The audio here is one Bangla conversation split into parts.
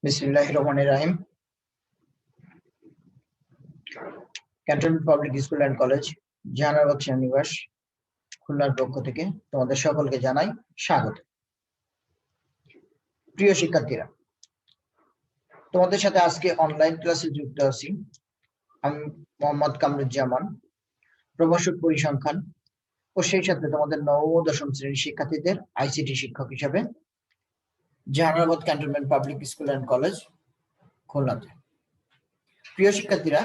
বিসমিল্লাহির রহমানির রহিম। Cantonment public school and college, Jahanabad সেনানিবাস, খুলনার পক্ষ থেকে তোমাদের সকলকে জানাই স্বাগত। প্রিয় শিক্ষার্থীরা, তোমাদের সাথে আজকে অনলাইন ক্লাসে যুক্ত আছি আমি মোহাম্মদ কামরুজ্জামান, প্রভাষক পরিসংখ্যান ও সেই সাথে তোমাদের নবম ও দশম শ্রেণীর শিক্ষার্থীদের আইসিটি শিক্ষক হিসাবে Jehanabad cantonment public school and college, খুলনাতে। প্রিয় শিক্ষার্থীরা,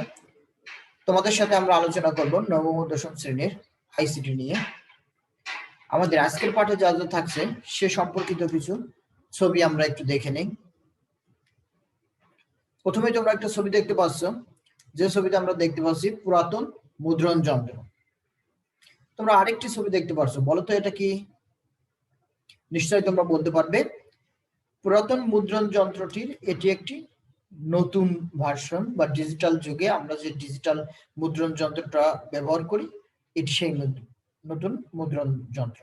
তোমাদের সাথে আমরা আলোচনা করব নবম ও দশম শ্রেণীর আইসিটি নিয়ে। আমাদের আজকের পাঠে যা যা থাকছে সে সম্পর্কিত কিছু ছবি আমরা একটু দেখে নেই। প্রথমে তোমরা একটা ছবি দেখতে পাচ্ছ, যে ছবিতে আমরা দেখতে পাচ্ছি পুরাতন মুদ্রণ যন্ত্র। তোমরা আরেকটি ছবি দেখতে পাচ্ছ, বলো তো এটা কি? নিশ্চয়ই তোমরা বলতে পারবে। পুরাতন মুদ্রণ যন্ত্রটির এটি একটি নতুন ভার্সন বা ডিজিটাল যুগে আমরা যে ডিজিটাল মুদ্রণ যন্ত্রটা ব্যবহার করি, এটি সেই নতুন মুদ্রণ যন্ত্র।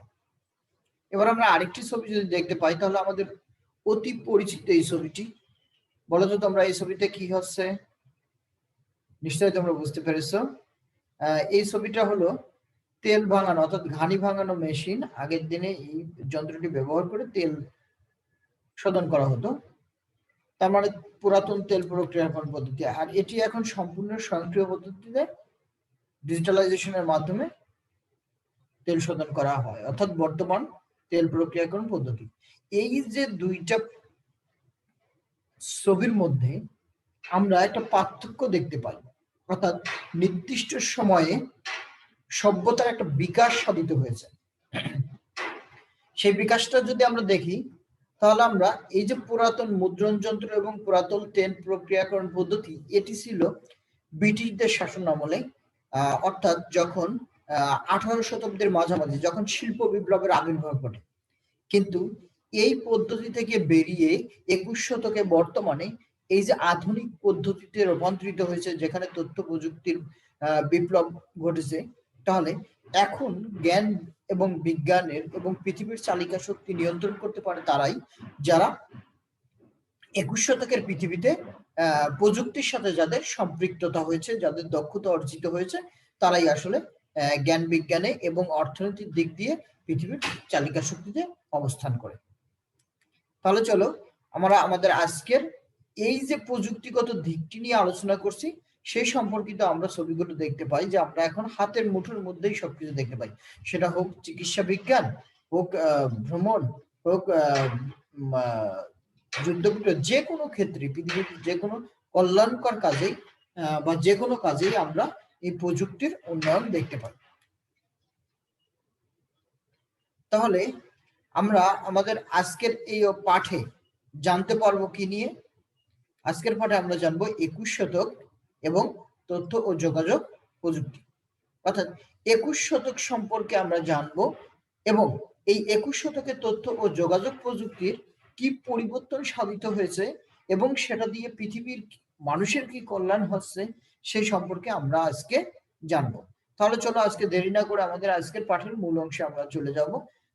এবার আমরা আরেকটি ছবি যদি দেখতে পাই, তাহলে আমাদের অতি পরিচিত এই ছবিটি। বলো তো তোমরা এই ছবিতে কি হচ্ছে? নিশ্চয়ই তোমরা বুঝতে পেরেছো। এই ছবিটা হলো তেল ভাঙানো অর্থাৎ ঘানি ভাঙানো মেশিন। আগের দিনে এই যন্ত্রটি ব্যবহার করে তেল শোধন করা হতো। তার মানে পুরাতন তেল প্রক্রিয়াকরণ পদ্ধতি। আর এটি এখন সম্পূর্ণ স্বয়ংক্রিয় পদ্ধতিতে ডিজিটালাইজেশনের মাধ্যমে তেল শোধন করা হয়, অর্থাৎ বর্তমান তেল প্রক্রিয়াকরণ পদ্ধতি। এই যে দুইটা ছবির মধ্যে আমরা একটা পার্থক্য দেখতে পাই, অর্থাৎ নির্দিষ্ট সময়ে সভ্যতার একটা বিকাশ সাধিত হয়েছে। সেই বিকাশটা যদি আমরা দেখি, তাহলে আমরা এই যে পুরাতন মুদ্রণ যন্ত্র এবং পুরাতন তেল প্রক্রিয়াকরণ পদ্ধতি, এটি ছিল ব্রিটিশদের শাসন আমলে, অর্থাৎ যখন 18 শতাব্দীর মাঝামাঝি, যখন শিল্প বিপ্লবের আবির্ভাব ঘটে। কিন্তু এই পদ্ধতি থেকে বেরিয়ে 21 শতকে বর্তমানে এই যে আধুনিক পদ্ধতিতে রূপান্তরিত হয়েছে, যেখানে তথ্য প্রযুক্তির বিপ্লব ঘটেছে, তাহলে এখন জ্ঞান এবং বিজ্ঞানের এবং পৃথিবীর চালিকা শক্তি নিয়ন্ত্রণ করতে পারে তারাই, যারা 21 শতকের পৃথিবীতে প্রযুক্তির সাথে যাদের সম্পৃক্ততা হয়েছে, যাদের দক্ষতা অর্জিত হয়েছে, তারাই আসলে জ্ঞান বিজ্ঞানে এবং অর্থনৈতিক দিক দিয়ে পৃথিবীর চালিকা শক্তিতে অবস্থান করে। তাহলে চলো আমরা আমাদের আজকের এই যে প্রযুক্তিগত দিকটি নিয়ে আলোচনা করছি, সেই সম্পর্কিত আমরা ছবিগুলো দেখতে পাই যে আমরা এখন হাতের মুঠোর মধ্যেই সবকিছু দেখতে পাই। সেটা হোক চিকিৎসা বিজ্ঞান, হোক ভ্রমণ, হোক যুদ্ধবিগ্রহ, যে কোনো ক্ষেত্রে পৃথিবীর যে কোনো কল্যাণকর কাজেই বা যে কোনো কাজেই আমরা এই প্রযুক্তির উন্নয়ন দেখতে পাই। তাহলে আমরা আমাদের আজকের এই পাঠে জানতে পারবো কি নিয়ে? আজকের পাঠে আমরা জানবো 21 শতক এবং তথ্য ও যোগাযোগ প্রযুক্তি, অর্থাৎ 21 শতক সম্পর্কে আমরা জানবো এবং এই 21 শতকে তথ্য ও যোগাযোগ প্রযুক্তির কি পরিবর্তন সাধিত হয়েছে এবং সেটা দিয়ে পৃথিবীর মানুষের কি কল্যাণ হচ্ছে, সেই সম্পর্কে আমরা আজকে জানবো। তাহলে চলো আজকে দেরি না করে আমাদের আজকের পাঠের মূল অংশে আমরা চলে যাব।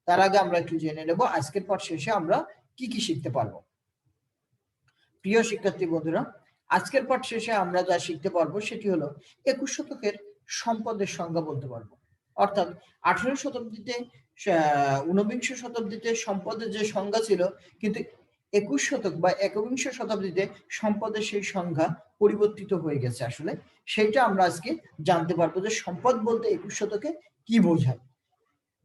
তার আগে আমরা একটু জেনে নেব আজকের পাঠ শেষে আমরা কি কি শিখতে পারবো। প্রিয় শিক্ষার্থী বন্ধুরা, আজকের পাঠ শেষে আমরা যা শিখতে পারবো সেটি হলো 21 শতকের সম্পদের সংজ্ঞা বলতে পারবো। অর্থাৎ 18 শতাব্দীতে 19বিংশ শতাব্দীতে সম্পদের যে সংজ্ঞা ছিল, কিন্তু 21 শতক বা একবিংশ শতাব্দীতে সম্পদের সেই সংজ্ঞা পরিবর্তিত হয়ে গেছে। আসলে সেইটা আমরা আজকে জানতে পারবো যে সম্পদ বলতে 21 শতকে কি বোঝায়।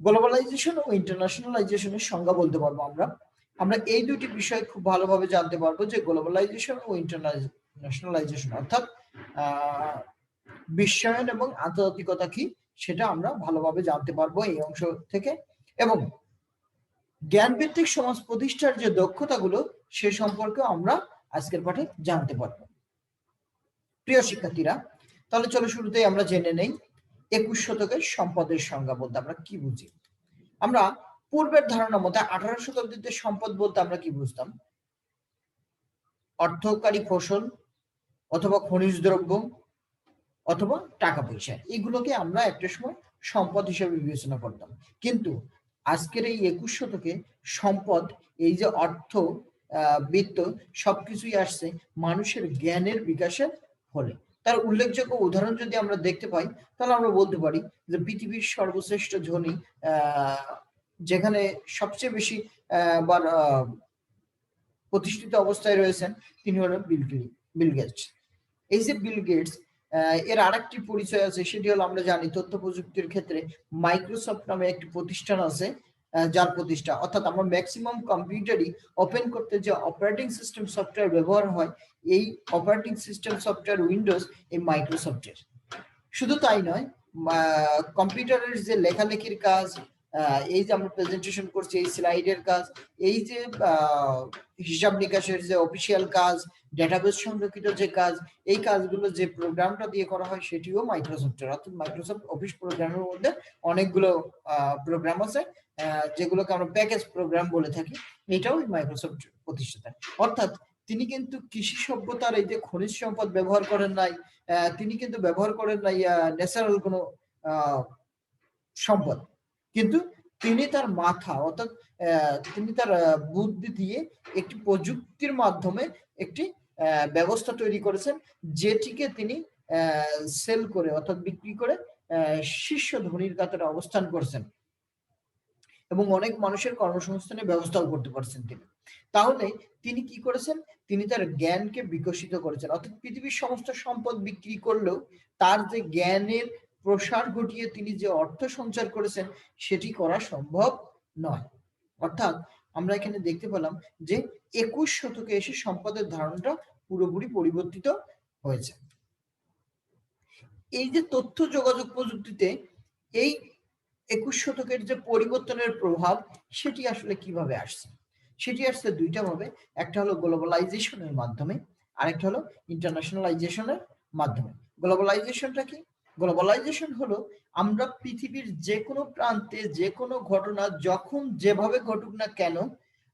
গ্লোবালাইজেশন ও ইন্টারন্যাশনালাইজেশনের সংজ্ঞা বলতে পারবো আমরা। আমরা এই দুটি বিষয় খুব ভালোভাবে জানতে পারবো যে গ্লোবালাইজেশন ও ইন্টারন্যাশনালাইজেশন অর্থাৎ বিশ্বায়ন এবং আন্তর্জাতিকতা কি, সেটা আমরা ভালোভাবে জানতে পারবো এই অংশ থেকে। এবং জ্ঞানভিত্তিক সমাজ প্রতিষ্ঠার যে দক্ষতাগুলো, সে সম্পর্কে আমরা আজকের পাঠে জানতে পারবো। প্রিয় শিক্ষার্থীরা, তাহলে চলো শুরুতেই আমরা জেনে নেই 21 শতকের সম্পদের সংজ্ঞা বলতে আমরা কি বুঝি। আমরা পূর্বের ধারণা মতে 18 শতাব্দীতে সম্পদ বলতে আমরা কি বুঝতাম? অর্থকারী ফসল অথবা খনিজ দ্রব্য অথবা টাকা পয়সা, এগুলোকে আমরা একটা সময় সম্পদ হিসেবে বিবেচনা করতাম। কিন্তু আজকের এই 21 শতকে সম্পদ, এই যে অর্থ, বৃত্ত সবকিছুই আসছে মানুষের জ্ঞানের বিকাশের ফলে। তার উল্লেখযোগ্য উদাহরণ যদি আমরা দেখতে পাই তাহলে আমরা বলতে পারি যে পৃথিবীর সর্বশ্রেষ্ঠ ধনী যেখানে সবচেয়ে বেশি প্রতিষ্ঠিত অবস্থায় রয়েছেন তিনি হলেন বিল গেটস। এই যে বিল গেটস এর আরেকটি পরিচয় আছে, সেটি হলো আমরা জানি তথ্য প্রযুক্তির ক্ষেত্রে মাইক্রোসফট নামে একটি প্রতিষ্ঠান আছে, যার প্রতিষ্ঠা, অর্থাৎ আমরা ম্যাক্সিমাম কম্পিউটারই ওপেন করতে যে অপারেটিং সিস্টেম সফটওয়্যার ব্যবহার হয়, এই অপারেটিং সিস্টেম সফটওয়্যার উইন্ডোজ এই মাইক্রোসফটের। শুধু তাই নয়, কম্পিউটারের যে লেখালেখির কাজ, এই যে আমরা প্রেজেন্টেশন করছি এই স্লাইডের কাজ, এই যে হিসাব নিকাশের যে অফিসিয়াল কাজ, ডেটাবেস সংরক্ষিত যে কাজ, এই কাজগুলো যে প্রোগ্রামটা দিয়ে করা হয় সেটিও মাইক্রোসফটের। অর্থাৎ মাইক্রোসফট অফিস প্রোগ্রামের মধ্যে অনেকগুলো প্রোগ্রাম আছে যেগুলোকে আমরা প্যাকেজ প্রোগ্রাম বলে থাকি, এটাও মাইক্রোসফট প্রতিষ্ঠাতা। অর্থাৎ তিনি কিন্তু কৃষি সভ্যতার এই যে খনিজ সম্পদ ব্যবহার করেন নাই, তিনি কিন্তু ব্যবহার করেন নাই ন্যাচারাল কোনো সম্পদ, কিন্তু তিনি তার মাথা অর্থাৎ তিনি তার বুদ্ধি দিয়ে একটি প্রযুক্তির মাধ্যমে একটি ব্যবস্থা তৈরি করেছেন, যেটিকে তিনি সেল করে অর্থাৎ বিক্রি করে শীর্ষ ধনীর কাতারে অবস্থান করছেন এবং অনেক মানুষের কর্মসংস্থানের ব্যবস্থাও করতে পারছেন তিনি। তাহলে তিনি কি করেছেন? তিনি তার জ্ঞানকে বিকশিত করেছেন, অর্থাৎ পৃথিবীর সমস্ত সম্পদ বিক্রি করলেও তার যে জ্ঞানের প্রসার ঘটিয়ে তিনি যে অর্থ সঞ্চার করেছেন সেটি করা সম্ভব নয়। অর্থাৎ আমরা এখানে দেখতে পেলাম যে 21 শতকে এসে সম্পদের ধারণাটা পুরোপুরি পরিবর্তিত হয়েছে। এই যে তথ্য যোগাযোগ প্রযুক্তিতে এই 21 শতকের যে পরিবর্তনের প্রভাব সেটি আসলে কিভাবে আসছে? সেটি আসছে দুইটা ভাবে, একটা হলো গ্লোবালাইজেশনের মাধ্যমে, আরেকটা হলো ইন্টারন্যাশনালাইজেশনের মাধ্যমে। গ্লোবালাইজেশনটা কি? গ্লোবালাইজেশন হলো আমরা পৃথিবীর যে কোনো প্রান্তে যে কোনো ঘটনা যখন যেভাবে ঘটুক না কেন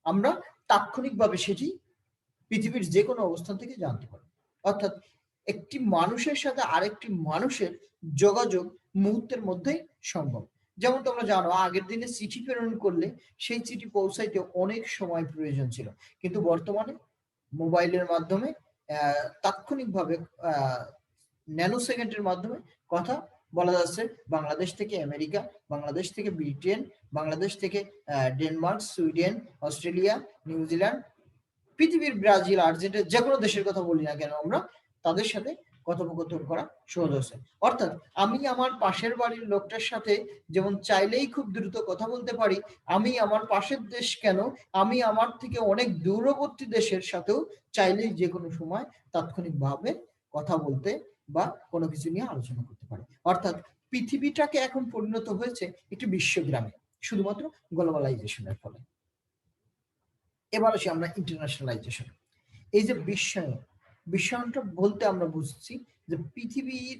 আমরা তাৎক্ষণিকভাবে সেটি পৃথিবীর যে কোনো অবস্থান থেকে জানতে পারি। অর্থাৎ একটি মানুষের সাথে আরেকটি মানুষের যোগাযোগ মুহূর্তের মধ্যেই সম্ভব। যেমন তোমরা জানো আগের দিনে চিঠি প্রেরণ করলে সেই চিঠি পৌঁছাইতে অনেক সময় প্রয়োজন ছিল, কিন্তু বর্তমানে মোবাইলের মাধ্যমে তাৎক্ষণিকভাবে ন্যানো সেকেন্ডের মাধ্যমে কথা বলা যাচ্ছে। বাংলাদেশ থেকে আমেরিকা, বাংলাদেশ থেকে ব্রিটেন, বাংলাদেশ থেকে ডেনমার্ক, সুইডেন, অস্ট্রেলিয়া, নিউজিল্যান্ড, পৃথিবীর ব্রাজিল, আর্জেন্টিনা, যে কোনো দেশের কথা বলি না কেন আমরা তাদের সাথে কথোপকথন করা সহজ হচ্ছে। অর্থাৎ আমি আমার পাশের বাড়ির লোকটার সাথে যেমন চাইলেই খুব দ্রুত কথা বলতে পারি, আমি আমার পাশের দেশ কেন, আমি আমার থেকে অনেক দূরবর্তী দেশের সাথেও চাইলেই যে কোনো সময় তাৎক্ষণিকভাবে কথা বলতে বা কোনো কিছু নিয়ে আলোচনা করতে পারি। অর্থাৎ পৃথিবীটাকে এখন পরিণত হয়েছে একটি বিশ্বগ্রামে শুধুমাত্র গ্লোবালাইজেশনের ফলে। এবার আসি আমরা ইন্টারন্যাশনালাইজেশন। এই যে বিশ্বায়নটা বলতে আমরা বুঝছি যে পৃথিবীর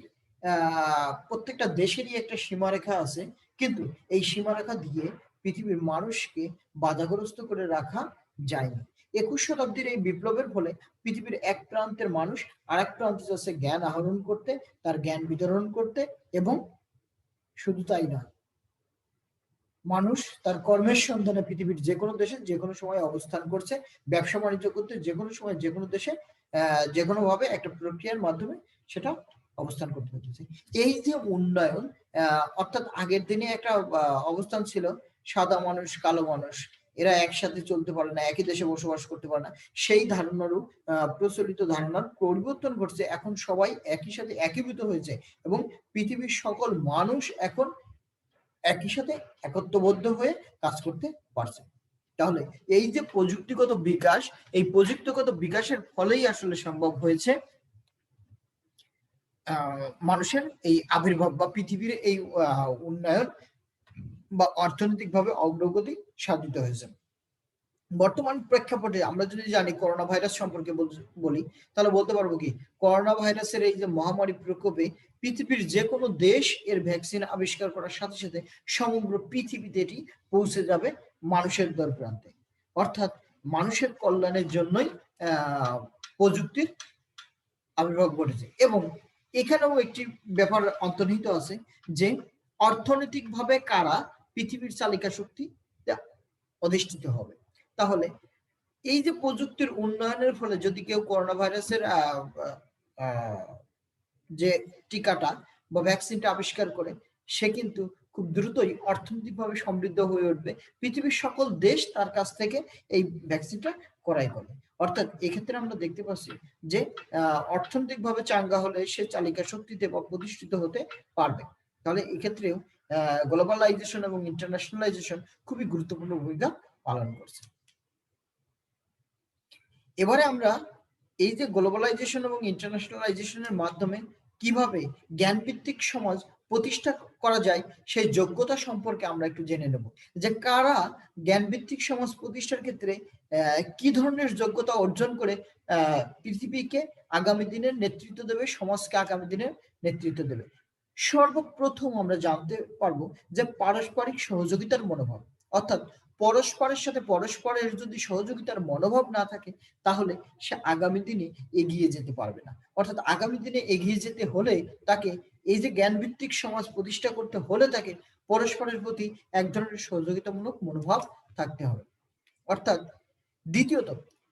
প্রত্যেকটা দেশেরই একটা সীমারেখা আছে, কিন্তু এই সীমারেখা দিয়ে পৃথিবীর মানুষকে বাধাগ্রস্ত করে রাখা যায়নি। 21 শতাব্দীর এই বিপ্লবের ফলে পৃথিবীর এক প্রান্তের মানুষ আরেক প্রান্তে যাচ্ছে জ্ঞান আহরণ করতে, তার জ্ঞান বিতরণ করতে, এবং শুধু তাই নয়, মানুষ তার কর্মের সন্ধানে পৃথিবীর যে কোনো দেশে যে কোনো সময় অবস্থান করছে, ব্যবসা বাণিজ্য করতে যে কোনো সময় যে কোনো দেশে যে কোনো ভাবে একটা প্রক্রিয়ার মাধ্যমে সেটা অবস্থান করতে হচ্ছে। এই যে উন্নয়ন, অর্থাৎ আগের দিনে একটা অবস্থান ছিল সাদা মানুষ কালো মানুষ এরা একসাথে চলতে পারে না, একই দেশে বসবাস করতে পারে না, সেই ধারণারও প্রচলিত ধারণার পরিবর্তন ঘটছে। এখন সবাই একই সাথে একীভূত হয়েছে এবং পৃথিবীর সকল মানুষ এখন একই সাথে একত্রবদ্ধ হয়ে কাজ করতে পারছে। তাহলে এই যে প্রযুক্তিগত বিকাশ, এই প্রযুক্তিগত বিকাশের ফলেই আসলে সম্ভব হয়েছে মানুষের এই আবির্ভাব বা পৃথিবীর এই উন্নয়ন বা অর্থনৈতিকভাবে অগ্রগতি সাধিত হয়েছে। বর্তমান প্রেক্ষাপটে আমরা যদি জানি করোনা ভাইরাস সম্পর্কে বলি তাহলে বলতে পারবো কি, করোনা ভাইরাসের এই যে মহামারী প্রকোপে পৃথিবীর যে কোনো দেশ এর ভ্যাকসিন আবিষ্কার করার সাথে সাথে সমগ্র পৃথিবীতে এটি পৌঁছে যাবে মানুষের দ্বার প্রান্তে। অর্থাৎ মানুষের কল্যাণের জন্যই প্রযুক্তির আবির্ভাব ঘটেছে। এবং এখানেও একটি ব্যাপার অন্তর্নিহিত আছে যে অর্থনৈতিকভাবে কারা পৃথিবীর চালিকা শক্তি অধিষ্ঠিত হবে। তাহলে এই যে প্রযুক্তির উন্নয়নের ফলে যদি কেউ করোনা ভাইরাসের যে টিকাটা বা ভ্যাকসিনটা আবিষ্কার করে, সে কিন্তু খুব দ্রুতই অর্থনৈতিকভাবে সমৃদ্ধ হয়ে উঠবে। পৃথিবীর সকল দেশ তার কাছ থেকে এই ভ্যাকসিনটা ক্রয় করবে। অর্থাৎ এক্ষেত্রে আমরা দেখতে পাচ্ছি যে অর্থনৈতিকভাবে চাঙ্গা হলে সে চালিকা শক্তিতে বা প্রতিষ্ঠিত হতে পারবে। তাহলে এক্ষেত্রেও গ্লোবালাইজেশন এবং ইন্টারন্যাশনালাইজেশন খুবই গুরুত্বপূর্ণ ভূমিকা পালন করছে। এবারে আমরা এই যে গ্লোবালাইজেশন এবং ইন্টারন্যাশনালাইজেশনের মাধ্যমে কিভাবে জ্ঞানভিত্তিক সমাজ প্রতিষ্ঠা করা যায় সেই যোগ্যতা সম্পর্কে আমরা একটু জেনে নেব, যে কারা জ্ঞানভিত্তিক সমাজ প্রতিষ্ঠার ক্ষেত্রে কি ধরনের যোগ্যতা অর্জন করে পৃথিবীকে আগামী দিনের নেতৃত্ব দেবে, সমাজকে আগামী দিনের নেতৃত্ব দেবে। সর্বপ্রথম আমরা জানতে পারবো যে পারস্পরিক সহযোগিতার মনোভাব, অর্থাৎ পরস্পরের সাথে পরস্পরের যদি সহযোগিতার মনোভাব না থাকে তাহলে সে আগামী দিনে এগিয়ে যেতে পারবে না। অর্থাৎ আগামী দিনে এগিয়ে যেতে হলে তাকে এই যে জ্ঞানভিত্তিক সমাজ প্রতিষ্ঠা করতে হলে তাকে পরস্পরের প্রতি এক ধরনের সহযোগিতামূলক মনোভাব থাকতে হবে। অর্থাৎ দ্বিতীয়ত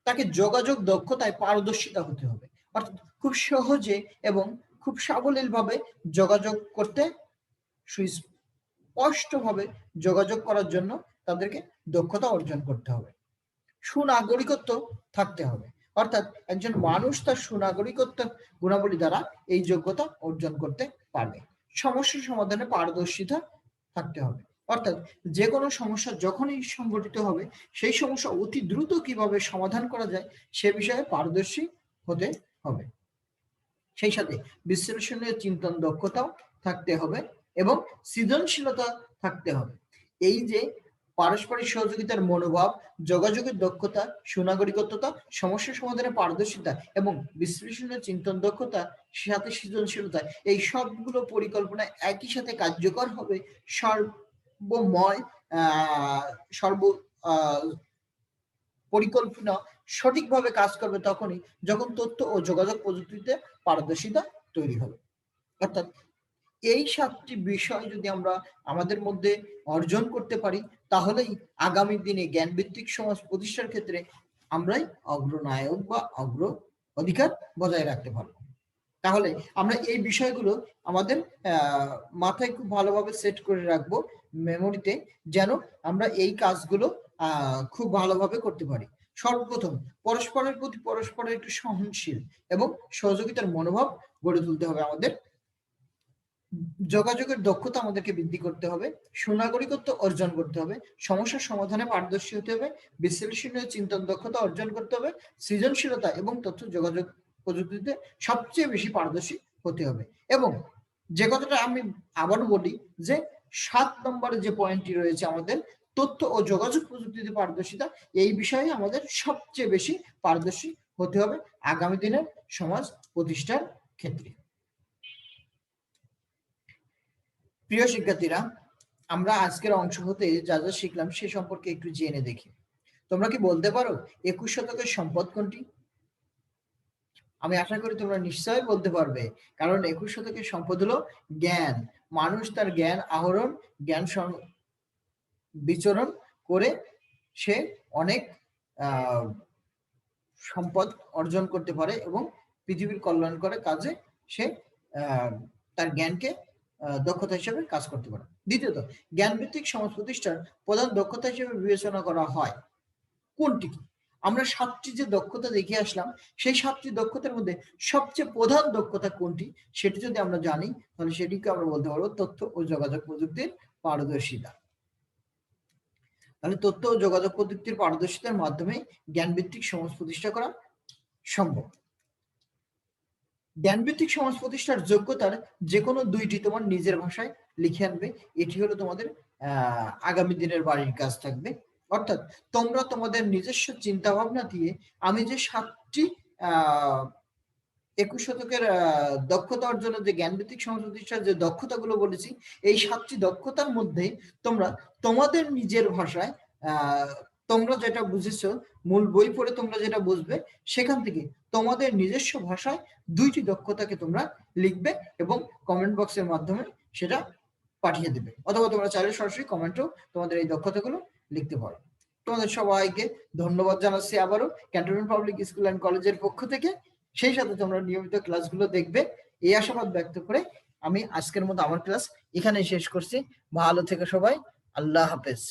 তাকে যোগাযোগ দক্ষতায় পারদর্শিতা হতে হবে, অর্থাৎ খুব সহজে এবং খুব সাবলীলভাবে যোগাযোগ করতে, সুস্পষ্টভাবে যোগাযোগ করার জন্য তাদেরকে দক্ষতা অর্জন করতে হবে। সুনাগরিকত্ব থাকতে হবে, অর্থাৎ একজন মানুষ তার সুনাগরিকত্ব গুণাবলী দ্বারা এই যোগ্যতা অর্জন করতে পারবে। সমস্যা সমাধানে পারদর্শিতা থাকতে হবে, অর্থাৎ যে কোনো সমস্যা যখনই সংঘটিত হবে সেই সমস্যা অতি দ্রুত কিভাবে সমাধান করা যায় সে বিষয়ে পারদর্শী হতে হবে। সেই সাথে বিশ্লেষণীয় চিন্তন দক্ষতাও থাকতে হবে এবং সৃজনশীলতা থাকতে হবে। এই যে পারস্পরিক সহযোগিতার মনোভাব, যোগাযোগের দক্ষতা, সুনাগরিকত্বতা, সমস্যা সমাধানের পারদর্শিতা এবং বিশ্লেষণীয় চিন্তন দক্ষতা সাথে সৃজনশীলতা, এই সবগুলো পরিকল্পনা একই সাথে কার্যকর হবে সর্বময় সর্ব পরিকল্পনা সঠিকভাবে কাজ করবে তখনই যখন তথ্য ও যোগাযোগ প্রযুক্তিতে পারদর্শিতা তৈরি হবে। অর্থাৎ এই 7টি বিষয় যদি আমরা আমাদের মধ্যে অর্জন করতে পারি তাহলেই আগামী দিনে জ্ঞানভিত্তিক সমাজ প্রতিষ্ঠার ক্ষেত্রে আমরাই অগ্রনায়ক বা অগ্র অধিকার বজায় রাখতে পারবো। তাহলে আমরা এই বিষয়গুলো আমাদের মাথায় খুব ভালোভাবে সেট করে রাখবো মেমোরিতে, যেন আমরা এই কাজগুলো খুব ভালোভাবে করতে পারি। সর্বপ্রথম পরস্পরের প্রতি পরস্পরের একটু সহনশীল এবং সহযোগিতার মনোভাব গড়ে তুলতে হবে আমাদের। যোগাযোগের দক্ষতা আমাদেরকে বৃদ্ধি করতে হবে, সুনাগরিকত্ব অর্জন করতে হবে, সমস্যার সমাধানে পারদর্শী হতে হবে, বিশ্লেষণীয় চিন্তন দক্ষতা অর্জন করতে হবে, সৃজনশীলতা এবং তথ্য যোগাযোগ প্রযুক্তিতে সবচেয়ে বেশি পারদর্শী হতে হবে। এবং যে কথাটা আমি আবারও বলি যে 7 নম্বরে যে পয়েন্টটি রয়েছে আমাদের তথ্য ও যোগাযোগ প্রযুক্তিতে পারদর্শিতা, এই বিষয়ে আমাদের সবচেয়ে বেশি পারদর্শী হতে হবে আগামী দিনের সমাজ প্রতিষ্ঠার ক্ষেত্রে। প্রিয় শিক্ষার্থীরা, আমরা আজকের অংশ হতে যা যা শিখলাম সে সম্পর্কে একটু জেনে দেখি। তোমরা কি বলতে পারো 21 শতকের সম্পদ কোনটি? আমি আশা করি তোমরা নিশ্চয়ই বলতে পারবে, কারণ 21 শতকের সম্পদ হলো জ্ঞান। মানুষ তার জ্ঞান আহরণ, জ্ঞান বিচরণ করে সে অনেক সম্পদ অর্জন করতে পারে এবং পৃথিবীর কল্যাণ করে কাজে সে তার জ্ঞানকে দক্ষতা হিসেবে কাজ করতে পারে। দ্বিতীয়ত, জ্ঞানভিত্তিক সমাজ প্রতিষ্ঠার প্রধান দক্ষতা হিসেবে বিবেচনা করা হয় কোনটি? আমরা 7টি যে দক্ষতা দেখে আসলাম সেই 7টি দক্ষতার মধ্যে সবচেয়ে প্রধান দক্ষতা কোনটি সেটি যদি আমরা জানি তাহলে সেটিকে আমরা বলতে পারবো তথ্য ও যোগাযোগ প্রযুক্তির পারদর্শিতা। তাহলে তথ্য ও যোগাযোগ প্রযুক্তির পারদর্শিতার মাধ্যমে জ্ঞানভিত্তিক সমাজ প্রতিষ্ঠা করা সম্ভব। জ্ঞানভিত্তিক সমাজ প্রতিষ্ঠার যোগ্যতার যে কোনো 2টি তোমার নিজের ভাষায় লিখে আনবে, এটি হলো তোমাদের আগামী দিনের বাড়ির কাজ থাকবে। অর্থাৎ তোমরা তোমাদের নিজস্ব চিন্তা ভাবনা দিয়ে আমি যে 7টি 21 শতকের দক্ষতা অর্জনের যে জ্ঞানভিত্তিক সমাজ প্রতিষ্ঠার যে দক্ষতাগুলো বলেছি এই 7টি দক্ষতার মধ্যে তোমরা তোমাদের নিজের ভাষায় তোমরা যেটা বুঝেছো মূল বই পড়ে তোমরা যেটা বুঝবে সেখান থেকে তোমাদের নিজস্ব ভাষায় 2টি দক্ষতাকে তোমরা লিখবে এবং কমেন্ট বক্সের মাধ্যমে সেটা পাঠিয়ে দেবে, অথবা তোমরা চাইলে সরাসরি কমেন্টেও তোমাদের এই দক্ষতাগুলো লিখতে পারো। তোমাদের সবাইকে ধন্যবাদ জানাচ্ছি আবারও ক্যান্টনমেন্ট পাবলিক স্কুল অ্যান্ড কলেজের পক্ষ থেকে। সেই সাথে তোমরা নিয়মিত ক্লাসগুলো দেখবে, এই আশাবাদ ব্যক্ত করে আমি আজকের মতো আমার ক্লাস এখানেই শেষ করছি। ভালো থেকো সবাই, আল্লাহ হাফেজ।